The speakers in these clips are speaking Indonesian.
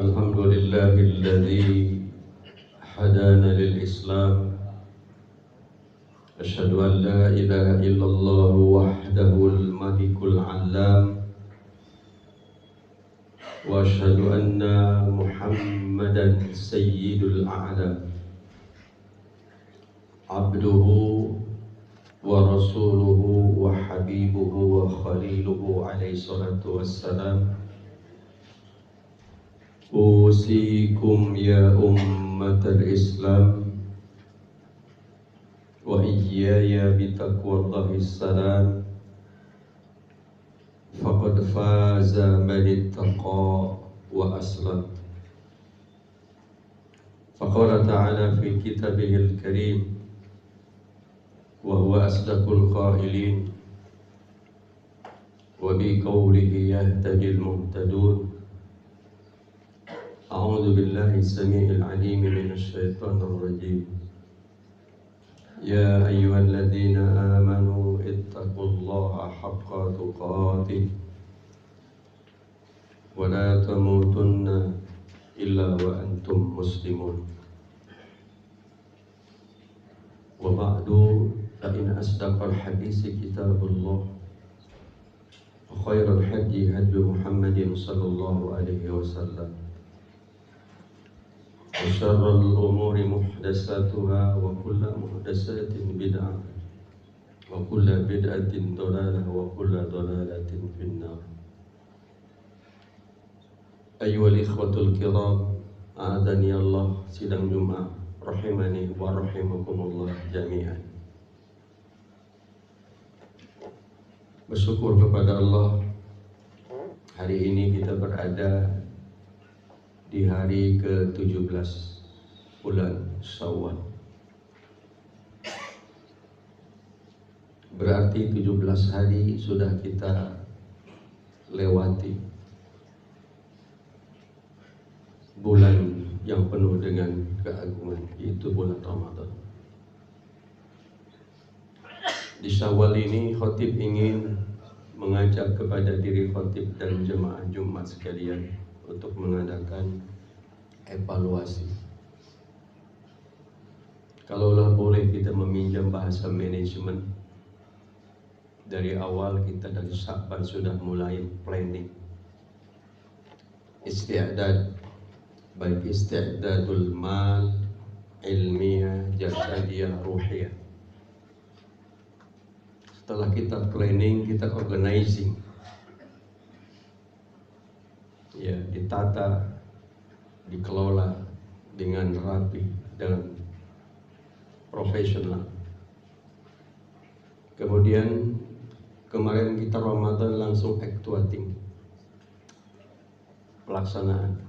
الحمد لله الذي هدانا للإسلام أشهد أن لا إله إلا الله وحده الملك العلام وأشهد أن محمدا سيد الأعلام عبده ورسوله وحبيبه وخليله عليه الصلاة والسلام أوصيكم يا أمة الإسلام وإياي بتقوى الله السلام فقد فاز من اتقى وأسلم. فقال تعالى في كتابه الكريم وهو أصدق القائلين وبقوله يهتدي المهتدون. أعوذ بالله السميع العليم من الشيطان الرجيم. يا أيها الذين آمنوا اتقوا الله حق تقاته ولا تموتن إلا وأنتم مسلمون. وبعد فإن أصدق الحديث كتاب الله وخير الهدي هدي محمد صلى الله عليه وسلم وشر الأمور محدثاتها وكل محدثات بدعة وكل بدعة ضلالة وكل ضلالة في النار. أيها الإخوة الكرام أعاذني الله sidang Jumat rahimani wa rahimakumullah jami'an. Bersyukur kepada Allah, hari ini kita berada di hari ke-17 bulan Syawal. Berarti 17 hari sudah kita lewati bulan yang penuh dengan keagungan, yaitu bulan Ramadan. Di Syawal ini khatib ingin mengajak kepada diri khatib dan jemaah Jumat sekalian untuk mengadakan evaluasi. Kalaulah boleh kita meminjam bahasa manajemen, dari awal kita dari Sya'ban sudah mulai planning, isti'dad, baik isti'dadul mal, ilmiah, jasadiyah, ruhiyah. Setelah kita planning, kita organizing, ya, ditata, dikelola dengan rapi, dengan profesional. Kemudian kemarin kita Ramadan langsung actuating, pelaksanaan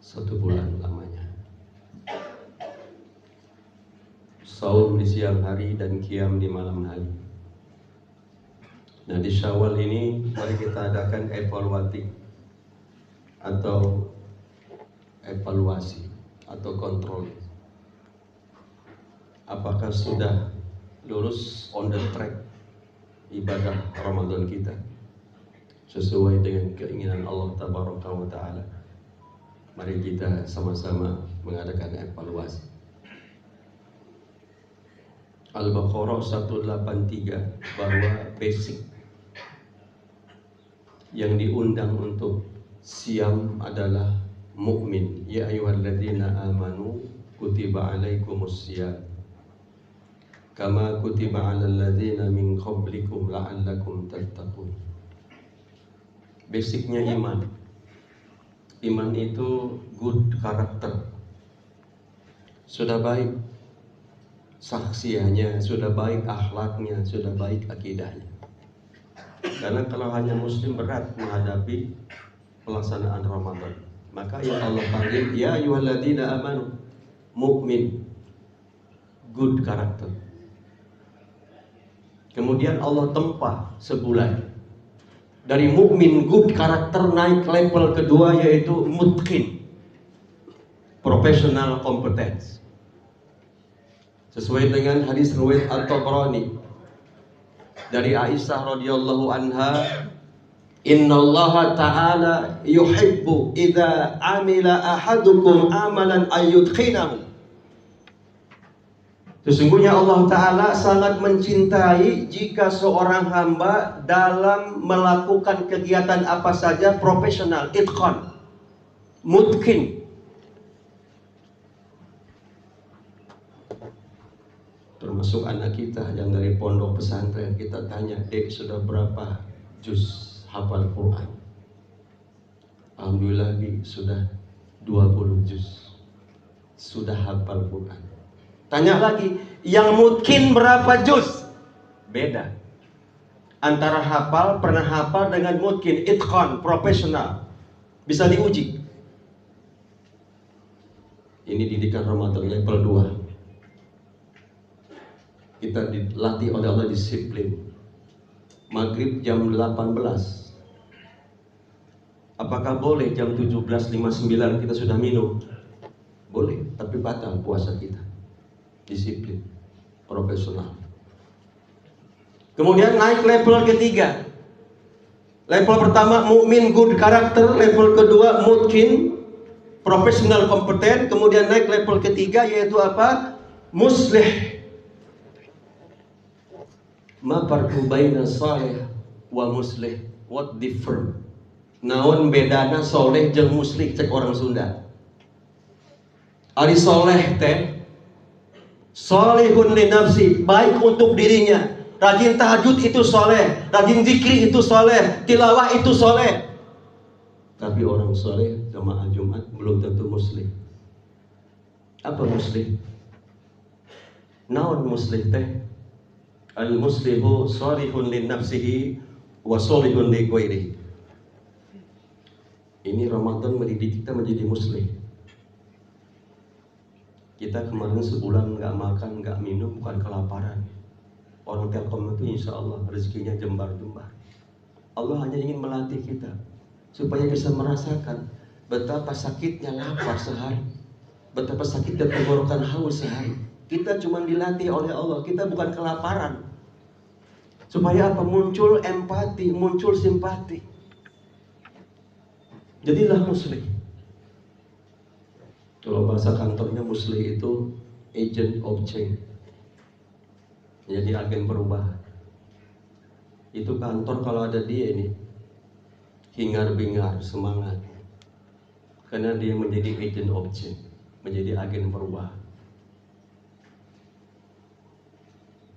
1 bulan lamanya. Saum di siang hari dan qiyam di malam hari. Nah, di Syawal ini mari kita adakan evaluasi atau kontrol. Apakah sudah lurus on the track ibadah Ramadan kita sesuai dengan keinginan Allah Tabaraka wa Ta'ala? Mari kita sama-sama mengadakan evaluasi. Al-Baqarah 183 bahwa basic yang diundang untuk siam adalah mukmin. Ya ayyuhalladzina amanu kutiba alaikumus syiyam kama kutiba alal ladzina min qablikum la'allakum tattaqun. Basicnya iman. Iman itu good karakter. Sudah baik saksianya, sudah baik akhlaknya, sudah baik akidahnya. Karena kalau hanya muslim berat menghadapi pelaksanaan Ramadan. Maka yang Allah panggil ya ayyuhalladzina amanu, mukmin, good karakter. Kemudian Allah tempa sebulan. Dari mukmin good karakter naik level kedua yaitu mutqin, professional competence. Sesuai dengan hadis riwayat At-Tabrani dari Aisyah radhiyallahu anha, Innallaha ta'ala yuhibbu idza amila ahadukum amalan ayyudkhinahu. Sesungguhnya Allah Ta'ala sangat mencintai jika seorang hamba dalam melakukan kegiatan apa saja profesional, itqan, mutqin. Termasuk anak kita yang dari pondok pesantren, kita tanya, "Dek, sudah berapa juz hafal Quran?" Alhamdulillah, sudah 20 juz. Sudah hafal Quran. Tanya lagi, yang mungkin berapa juz? Beda antara hafal, pernah hafal dengan mungkin itqan, profesional, bisa diuji. Ini didikan Ramadan level 2. Kita dilatih oleh Allah disiplin. Maghrib jam 18. Apakah boleh jam 17.59 kita sudah minum? Boleh, tapi batal puasa kita. Disiplin, profesional. Kemudian naik level ketiga. Level pertama mukmin, good karakter. Level kedua mungkin, profesional, kompeten. Kemudian naik level ketiga yaitu apa? Muslih. Ma farqu baina salih wa muslih? What different? Naon bedana soleh jeung muslih cek orang Sunda. Ari soleh teh solihun li nafsi, baik untuk dirinya. Rajin tahajud itu soleh, rajin zikir itu soleh, tilawah itu soleh. Tapi orang soleh jamaah Jumat belum tentu muslim. Apa muslim? Naon muslim teh? Al muslimu solihun li nafsihi wa solihun li ghairihi. Ini Ramadan mendidik kita menjadi muslim. Kita kemarin sebulan nggak makan, nggak minum, bukan kelaparan. Orang Telkom itu insya Allah rezekinya jembar-jembar. Allah hanya ingin melatih kita supaya bisa merasakan betapa sakitnya lapar sehari, betapa sakitnya tenggorokan haus sehari. Kita cuma dilatih oleh Allah, kita bukan kelaparan. Supaya apa? Muncul empati, muncul simpati. Jadilah muslim. Kalau bahasa kantornya muslim itu agent of change. Jadi agen perubahan. Itu kantor kalau ada dia ini hingar-bingar, semangat. Karena dia menjadi agent of change, menjadi agen perubahan.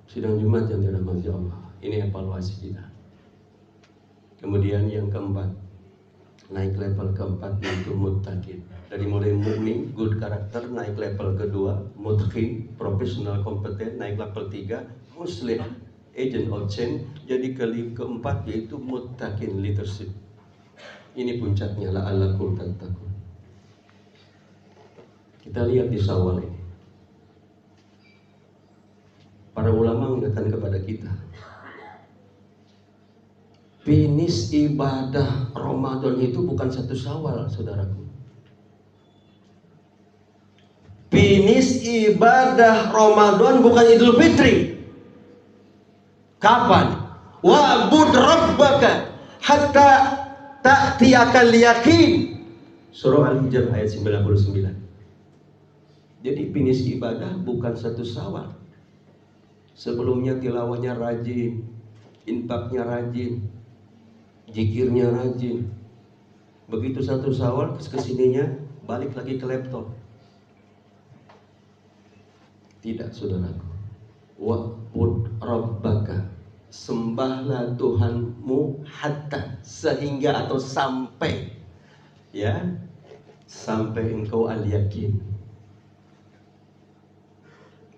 Sidang Jumat yang dirahmati Allah, ini evaluasi kita. Kemudian yang keempat, naik level keempat yaitu muttaqin. Dari mulai mukmin, good karakter, naik level kedua, muttaqin, profesional, kompeten, naik level 3, muslim, agent of change. Jadi keempat yaitu muttaqin, leadership. Ini puncaknya, la'allakum tattaqun. Kita lihat di Syawal ini. Para ulama mengingatkan kepada kita, finish ibadah Ramadan itu bukan 1 Syawal, saudaraku. Finish ibadah Ramadan bukan Idul Fitri. Kapan? Wa'bud rabbaka hatta ta'tiyakal yaqin. Surah Al-Hijr ayat 99. Jadi finish ibadah bukan 1 Syawal. Sebelumnya tilawahnya rajin, infaknya rajin, zikirnya rajin. Begitu 1 Syawal kesininya balik lagi ke laptop. Tidak, saudaraku. Wa'bud rabbaka, sembahlah Tuhanmu hatta, sehingga atau sampai, ya, sampai engkau al-yakin.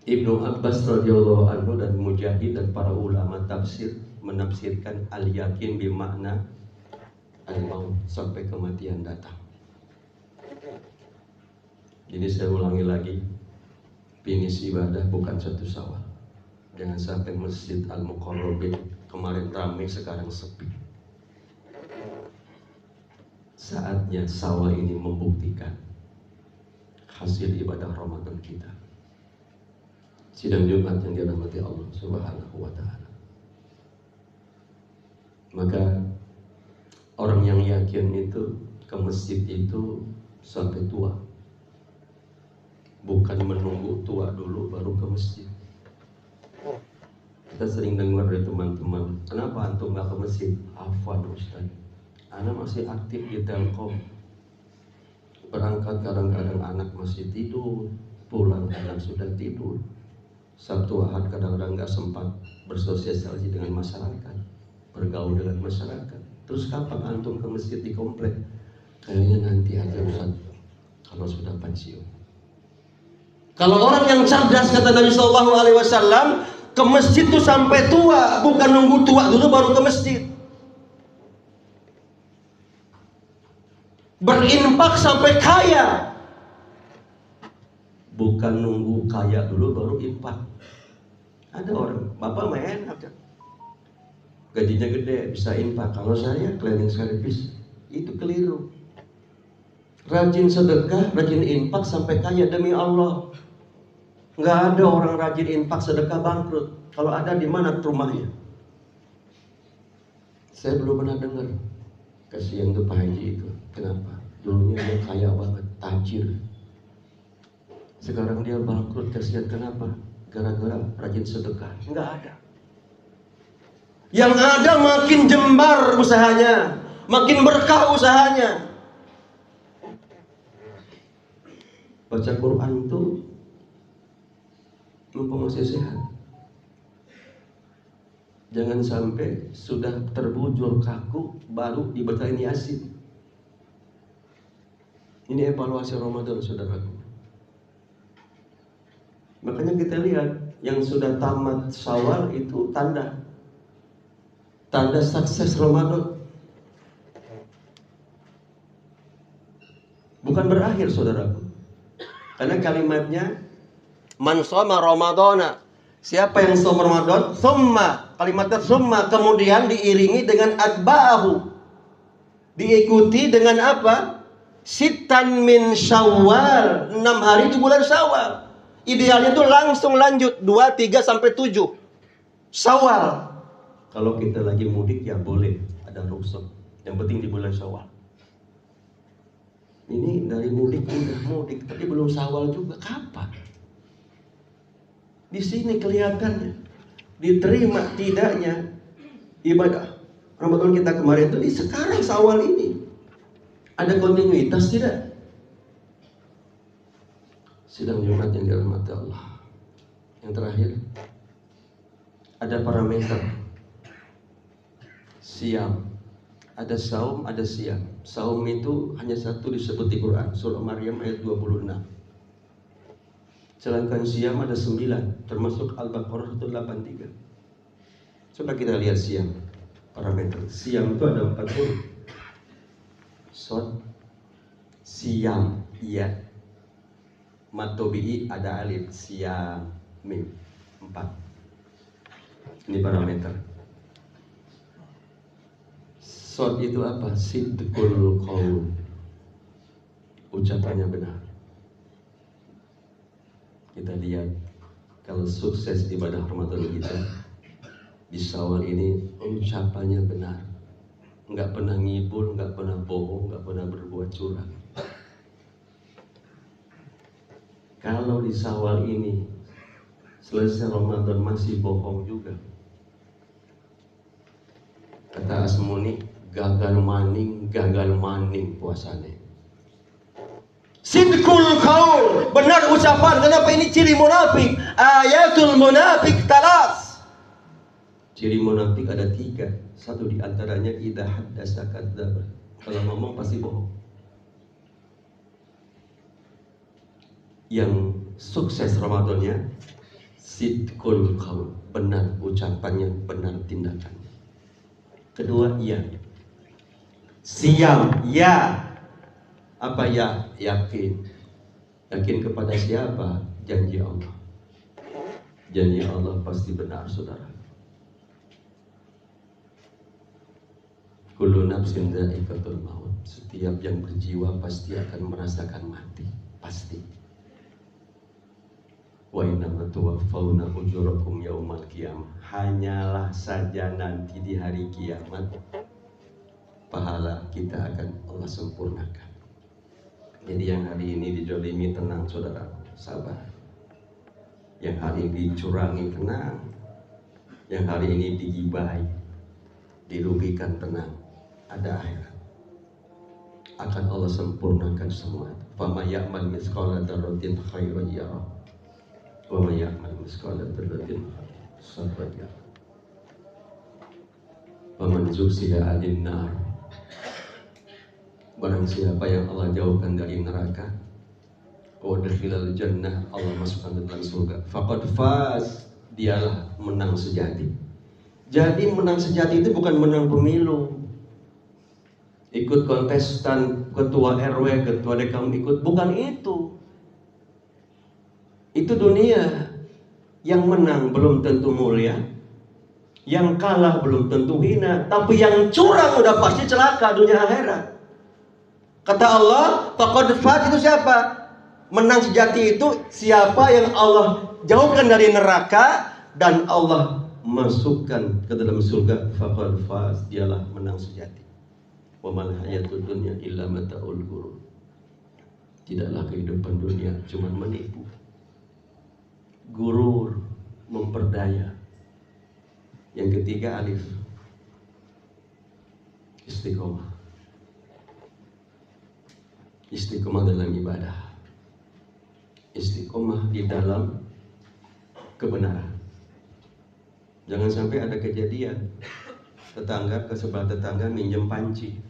Ibnu Abbas radhiyallahu anhu dan Mujahid dan para ulama tafsir menafsirkan al-yakin bermakna al-maut, sampai kematian datang. Jadi saya ulangi lagi, finish ibadah bukan 1 Syawal. Jangan sampai Masjid Al-Muqarrabin kemarin ramai, sekarang sepi. Saatnya Syawal ini membuktikan hasil ibadah Ramadan kita. Sidang Jumat yang dirahmati Allah Subhanahu wa ta'ala. Maka Orang yang yakin itu ke masjid itu sampai tua, bukan menunggu tua dulu baru ke masjid. Kita sering dengar dari teman-teman, kenapa antum nggak ke masjid? Afwan Ustaz, ana masih aktif di Telkom. Berangkat kadang-kadang anak masih tidur, pulang kadang sudah tidur. Sabtu Ahad kadang-kadang nggak sempat bersosialisasi dengan masyarakat, bergaul dengan masyarakat. Terus kapan antum ke masjid di komplek? Kayaknya nanti aja Ustaz, kalau sudah pensiun. Kalau orang yang cerdas, kata Nabi Shallallahu Alaihi Wasallam, ke masjid itu sampai tua, bukan nunggu tua dulu baru ke masjid. Berinfak sampai kaya, bukan nunggu kaya dulu baru infak. Ada orang, bapak main enak, gajinya gede bisa infak. Kalau saya cleaning service, itu keliru. Rajin sedekah, rajin infak sampai kaya demi Allah. Nggak ada orang rajin infak sedekah bangkrut. Kalau ada, di mana rumahnya? Saya belum pernah dengar. Kasihan tuh Pak Haji itu. Kenapa? Dulunya dia kaya banget, tajir. Sekarang dia bangkrut, kasihan. Kenapa? Gara-gara rajin sedekah. Nggak ada. Yang ada makin jembar usahanya, makin berkah usahanya. Baca Quran itu mumpung masih sehat. Jangan sampai sudah terbujur kaku baru dibacain Yasin. Ini evaluasi Ramadan, saudaraku. Makanya kita lihat yang sudah tamat Syawal itu tanda sukses Ramadan. Bukan berakhir, saudaraku. Karena kalimatnya man shoma Ramadana. Siapa yang shoma Ramadan? Summa, kalimatnya summa, kemudian diiringi dengan atba'ahu. Diikuti dengan apa? Sitan min Syawal, 6 hari di bulan Syawal. Idealnya itu langsung lanjut 2, 3 sampai 7 Syawal. Kalau kita lagi mudik ya boleh, ada rukhsah. Yang penting di bulan Syawal. Ini dari mudik udah mudik, tapi belum Syawal juga. Kapan? Di sini kelihatannya diterima tidaknya ibadah Ramadan kita kemarin itu di sekarang Syawal ini. Ada kontinuitas tidak? Sidang Jumat yang dirahmati Allah. Yang terakhir, ada parameter siam. Ada saum, ada siam. Saum itu hanya satu disebut di Quran, surah Maryam ayat 26. Sedangkan siam ada 9, termasuk Al-Baqarah 183. Coba kita lihat siam, parameter. Siam itu ada 4 huruf. Sod, siam, iya. Matobi'i ada alif, siam, mim. 4. Ini parameter. Sod itu apa? Sidqul qaul. Ucapannya benar. Kita lihat kalau sukses ibadah Ramadan kita di Syawal ini, ucapannya benar. Enggak pernah ngibul, enggak pernah bohong, enggak pernah berbuat curang. Kalau di Syawal ini selesai Ramadan masih bohong juga, kata Asmuni, gagal maning puasanya. Sidqul qaul, benar ucapan. Kenapa ini ciri munafik? Ayatul munafik talas. Ciri munafik ada 3. Satu di antaranya idza haddasa kadzdzaba. Kalau ngomong pasti bohong. Yang sukses Ramadannya sidqul qaul, benar ucapannya, benar tindakannya. Kedua, iya. Siam, ya. Apa ya? Yakin. Yakin kepada siapa? Janji Allah. Janji Allah pasti benar, saudara. Kullu nafsin dha'iqatul maut. Setiap yang berjiwa pasti akan merasakan mati, pasti. Wa innama tuwaffawna ujurakum yaumal qiyamah. Hanyalah saja nanti di hari kiamat pahala kita akan Allah sempurnakan. Jadi yang hari ini dijolimi tenang saudara, sabar. Yang hari ini dicurangi tenang. Yang hari ini digibahi, dirugikan tenang. Ada akhirat. Akan Allah sempurnakan semua. Fama ya'mal mithqala dzarratin khairan yarah. Wa may ya'mal mithqala dzarratin syarran yarah. Wa man zuhziha 'anil nar. Barang siapa yang Allah jauhkan dari neraka, wa dakhilal jannah, Allah masukkan ke dalam surga, faqad faz, dialah menang sejati. Jadi menang sejati itu bukan menang pemilu, ikut kontestan ketua RW, ketua DKM ikut, bukan itu. Itu dunia. Yang menang belum tentu mulia, yang kalah belum tentu hina, tapi yang curang udah pasti celaka dunia akhirat. Kata Allah, faqad faz itu siapa? Menang sejati itu siapa yang Allah jauhkan dari neraka dan Allah masukkan ke dalam surga. Faqad faz, dialah menang sejati. Wa mal hayatud dunya illa mata'ul ghurur. Tidaklah kehidupan dunia cuma menipu, gurur, memperdaya. Yang ketiga alif, istiqomah. Istiqomah dalam ibadah, istiqomah di dalam kebenaran. Jangan sampai ada kejadian tetangga ke sebelah tetangga minjem panci,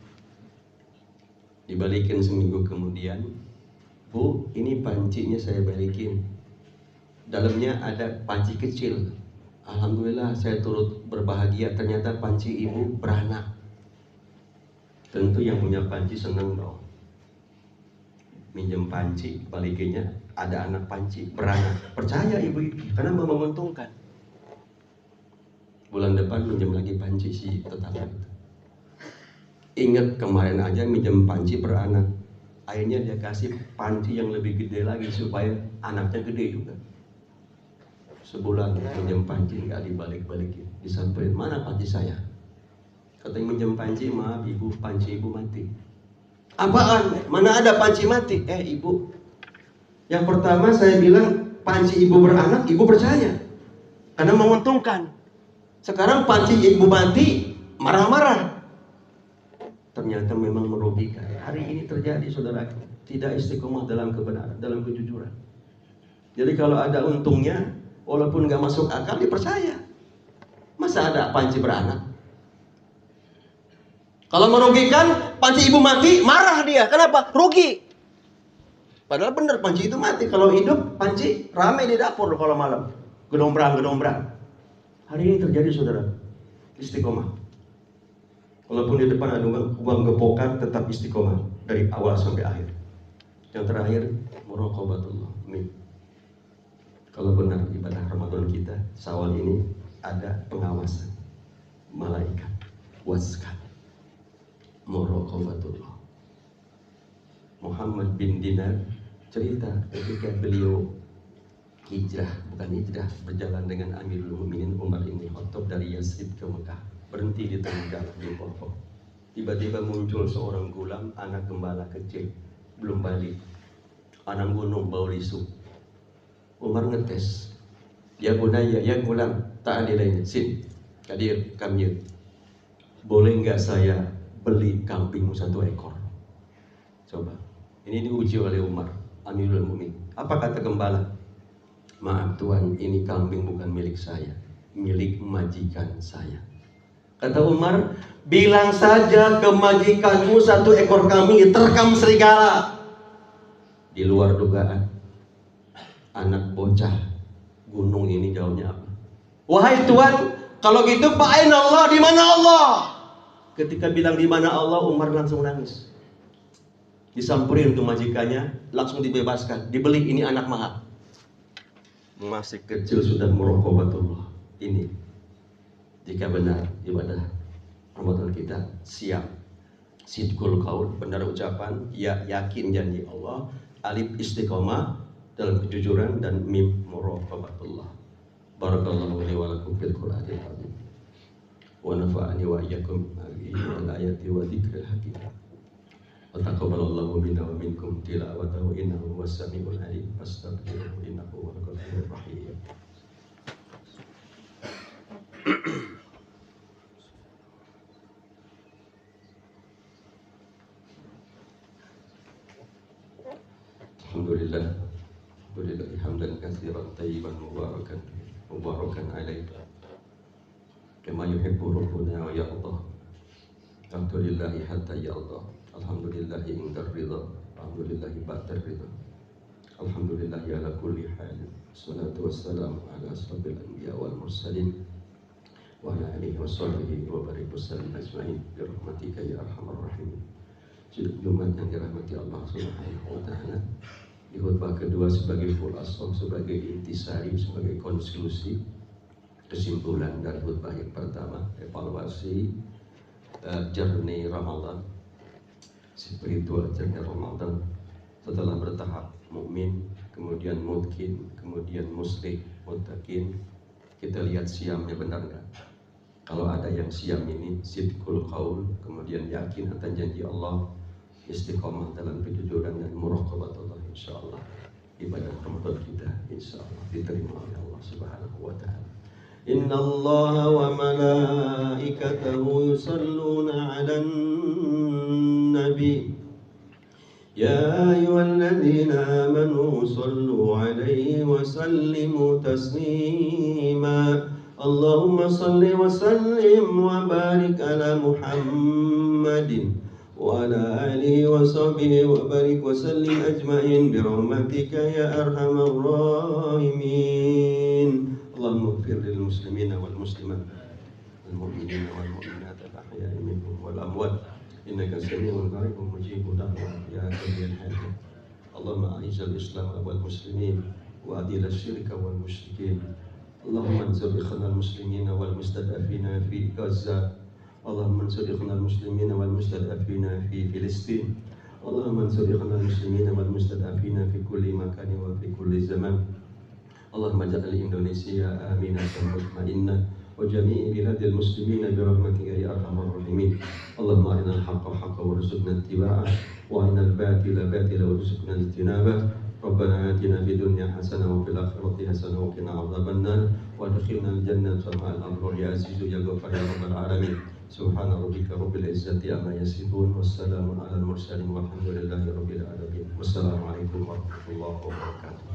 dibalikin seminggu kemudian, Bu, ini pancinya saya balikin, dalamnya ada panci kecil. Alhamdulillah saya turut berbahagia, ternyata panci ibu beranak. Tentu yang punya panci senang dong. Minjem panci, balikinnya ada anak panci beranak. Percaya ibu itu karena menguntungkan. Bulan depan minjem lagi panci si tetangga itu. Ingat kemarin aja minjem panci beranak, akhirnya dia kasih panci yang lebih gede lagi supaya anaknya gede juga. Sebulan minjem panci nggak dibalik-balikin, disamperin, mana panci saya? Katanya minjem panci, maaf ibu, panci ibu mati. Apaan? Mana ada panci mati? Ibu, yang pertama saya bilang panci ibu beranak, ibu percaya karena menguntungkan. Sekarang panci ibu mati, marah-marah. Ternyata memang merugikan. Hari ini terjadi saudara, tidak istiqomah dalam kebenaran, dalam kejujuran. Jadi kalau ada untungnya, walaupun gak masuk akal, dipercaya. Masa ada panci beranak? Kalau merugikan, panci ibu mati, marah dia. Kenapa? Rugi. Padahal benar panci itu mati. Kalau hidup, panci ramai di dapur kalau malam. Gedombrang. Hari ini terjadi saudara, istiqomah. Walaupun di depan ada uang gepokan, tetap istiqomah dari awal sampai akhir. Yang terakhir, muraqabatullah. Amin. Kalau benar ibadah Ramadan kita, Syawal ini ada pengawasan malaikat, waskat, muraqabatullah. Muhammad bin Dinar cerita ketika beliau berjalan dengan Amirul Mukminin Umar bin Khattab dari Yasrib ke Mekah, berhenti di tengah jalan di pohon. Tiba-tiba muncul seorang gulam, anak gembala kecil, belum balik, anak gunung bau lisu. Umar ngetes, ya bunaya, ya gulam, tak ada lainnya, sin, hadir kami, boleh nggak saya beli kambing 1 ekor? Coba, ini diuji oleh Umar, Amirul Mukminin. Apa kata gembala? Maaf Tuhan, ini kambing bukan milik saya, milik majikan saya. Kata Umar, bilang saja ke majikanmu 1 ekor kambing terkam serigala. Di luar dugaan, anak bocah gunung ini jawabnya apa? Wahai Tuhan, kalau gitu Pak Ain Allah, di mana Allah? Ketika bilang di mana Allah, Umar langsung nangis. Disamperin tuh majikannya, langsung dibebaskan, dibeli, ini anak mahal. Masih kecil sudah muraqabatullah. Ini jika benar ibadah Ramadan kita siap, sidqul qaul, benar ucapan, ya yakin janji Allah, alif istiqomah dalam kejujuran, dan mim muraqabatullah. Barakallahu li wa lakum fil Qur'anil azim. wa nafa'ani wa iyyakum bi ayati wa dzikril hakim. Wa taqabbalallahu minna wa minkum tilawatahu innahu huwas samiul alim. Astaghfiruhu innahu huwal ghafurur rahim. Alhamdulillah, hamdan katsiran tayyiban mubarakan alaihi kama yuhibbu rabbuna wa yarda. Alhamdulillah hatta yarda. Alhamdulillah indar ridha. Alhamdulillah ba'da ridha. Alhamdulillah ala kulli hal. Salatu wassalamu ala asrofil anbiya wal mursalin wa ala alihi wa sahbihi wa barik wasallim ajma'in bi rahmatika ya arhamar rahimin. Jumat yang dirahmati Allah Subhanahu wa taala. Di khutbah kedua sebagai khulasan, sebagai intisari, sebagai konklusi kesimpulan dari khutbah yang pertama, evaluasi journey Ramadan, spiritual journey Ramadan setelah bertahap mukmin, kemudian mutkin, kemudian muslim, muttaqin. Kita lihat siamnya benar nggak? Kalau ada yang siam ini sidqul qaul, kemudian yakin akan janji Allah, istiqomah dalam kejujuran dan muraqabatullah, insyaallah ibadah Ramadan kita insyaallah diterima oleh Allah Subhanahu wa taala. Innallaha wa malaikatahu yusalluna 'alan nabi ya ayyuhalladzina amanu sallu 'alaihi wa sallimu taslima. Allahumma salli wa sallim wa barik ala Muhammadin wa ala alihi wa sahbihi wa barik wa sallim ajma'in bi rahmatika ya arhamar rahimin. Allahumma ighfir lil muslimina wal muslimat wal mu'minina wal mu'minat al ahya'i minhum wal amwat innaka sami'un qaribun mujibud da'wat ya qayyul hajat. Allahumma a'izzal islam wal muslimin wa adil asyirka wal musyrikin. Allahumma ansur ikhwanal muslimina wal mustad'afina fi Gaza. Allahumma ansur ikhwanal muslimina wal mustad'afina fi Filistin. Allahumma ansur ikhwanal muslimina wal mustad'afina fi kulli makan wa fi kulli zaman. Allahumma ja'al Indonesia aminatan mutmainnah wa jami'i biladil muslimina bi rahmatika ya arhamar rahimin. Allahumma arinal haqqa haqqan warzuqna ittiba'ah wa arinal batila batila warzuqna ijtinabah. Rabbana atina fid dunya hasanah wa fil akhirati hasanah wa qina adzabannar wa adkhilnal jannata ma'al abrar ya azizu ya ghafar ya rabbal alamin. Subhana rabbika rabbil izzati amma yasifun wassalamun alal mursalin walhamdulillahi rabbil alamin. Wassalamualaikum warahmatullahi wabarakatuh.